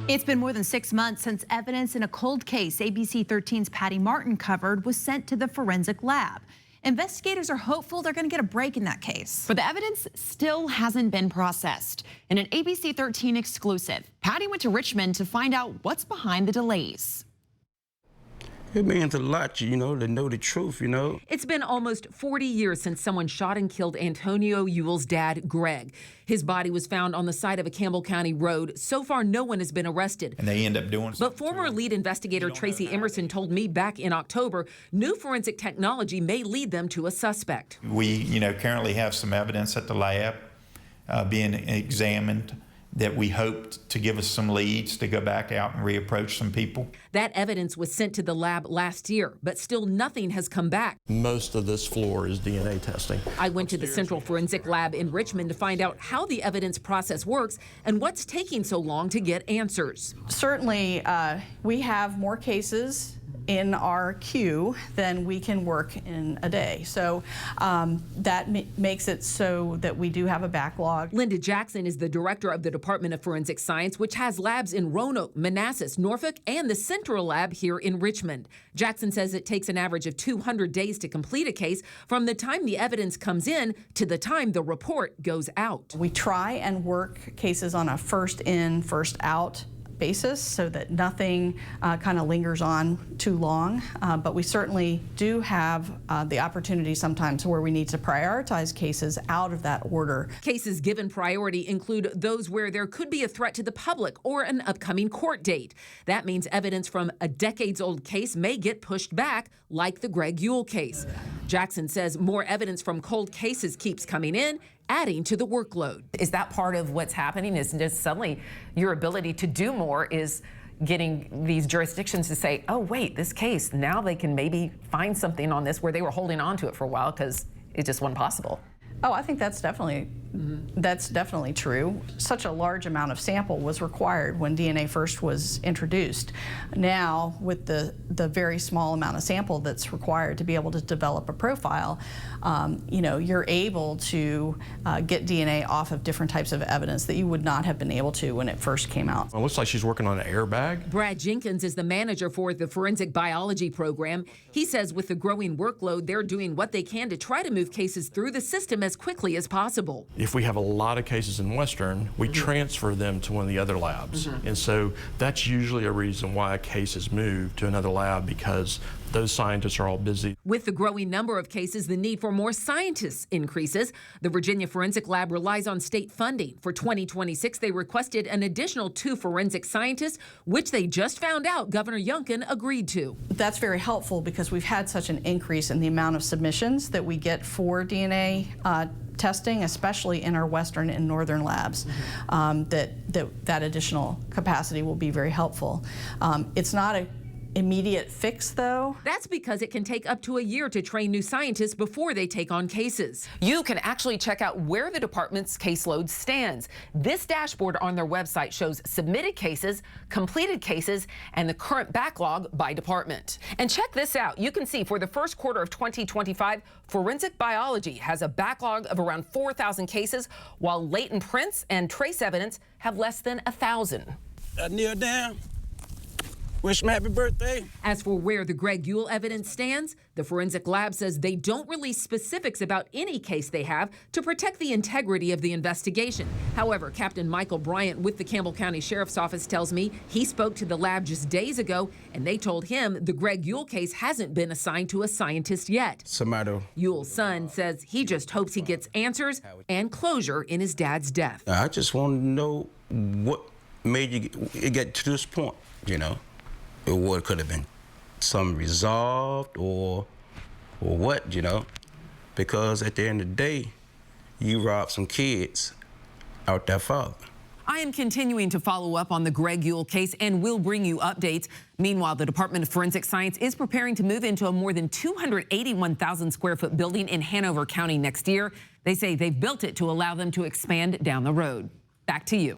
It's been more than 6 months since evidence in a cold case ABC 13's Patty Martin covered was sent to the forensic lab. Investigators are hopeful they're going to get a break in that case. But the evidence still hasn't been processed. In an ABC 13 exclusive, Patty went to Richmond to find out what's behind the delays. It means a lot, to know the truth, It's been almost 40 years since someone shot and killed Antonio Ewell's dad, Greg. His body was found on the side of a Campbell County road. So far, no one has been arrested. And they end up doing something. But former lead investigator Tracy Emerson told me back in October, new forensic technology may lead them to a suspect. We, currently have some evidence at the lab being examined that we hoped to give us some leads to go back out and reapproach some people. That evidence was sent to the lab last year, but still nothing has come back. Most of this floor is DNA testing. I went to the Central Forensic Lab in Richmond to find out how the evidence process works and what's taking so long to get answers. Certainly, we have more cases in our queue than we can work in a day. So that makes it so that we do have a backlog. Linda Jackson is the director of the Department of Forensic Science, which has labs in Roanoke, Manassas, Norfolk, and the Central Lab here in Richmond. Jackson says it takes an average of 200 days to complete a case from the time the evidence comes in to the time the report goes out. We try and work cases on a first in, first out basis so that nothing kind of lingers on too long, but we certainly do have the opportunity sometimes where we need to prioritize cases out of that order. Cases given priority include those where there could be a threat to the public or an upcoming court date. That means evidence from a decades-old case may get pushed back, like the Greg Ewell case. Jackson says more evidence from cold cases keeps coming in, adding to the workload. Is that part of what's happening? Is just suddenly your ability to do more is getting these jurisdictions to say, oh, wait, this case, now they can maybe find something on this where they were holding on to it for a while because it just wasn't possible. Oh, I think that's definitely true. Such a large amount of sample was required when DNA first was introduced. Now, with the very small amount of sample that's required to be able to develop a profile, you're able to get DNA off of different types of evidence that you would not have been able to when it first came out. It looks like she's working on an airbag. Brad Jenkins is the manager for the forensic biology program. He says with the growing workload, they're doing what they can to try to move cases through the system as quickly as possible. If we have a lot of cases in Western, we transfer them to one of the other labs. And so that's usually a reason why a case is moved to another lab, because those scientists are all busy. With the growing number of cases, the need for more scientists increases. The Virginia Forensic Lab relies on state funding. For 2026, they requested an additional 2 forensic scientists, which they just found out Governor Youngkin agreed to. That's very helpful because we've had such an increase in the amount of submissions that we get for DNA testing, especially in our Western and Northern labs, that additional capacity will be very helpful. It's not an immediate fix, though. That's because it can take up to a year to train new scientists before they take on cases. You can actually check out where the department's caseload stands. This dashboard on their website shows submitted cases, completed cases, and the current backlog by department. And check this out. You can see for the first quarter of 2025, forensic biology has a backlog of around 4,000 cases, while latent prints and trace evidence have less than 1,000. Kneel down. Wish him happy birthday. As for where the Greg Ewell evidence stands, the forensic lab says they don't release specifics about any case they have to protect the integrity of the investigation. However, Captain Michael Bryant with the Campbell County Sheriff's Office tells me he spoke to the lab just days ago, and they told him the Greg Ewell case hasn't been assigned to a scientist yet. Ewell's son says he just hopes he gets answers and closure in his dad's death. I just want to know what made it get to this point, What could have been some resolved or what, because at the end of the day, you robbed some kids out their father. I am continuing to follow up on the Greg Ewell case and will bring you updates. Meanwhile, the Department of Forensic Science is preparing to move into a more than 281,000 square foot building in Hanover County next year. They say they've built it to allow them to expand down the road. Back to you.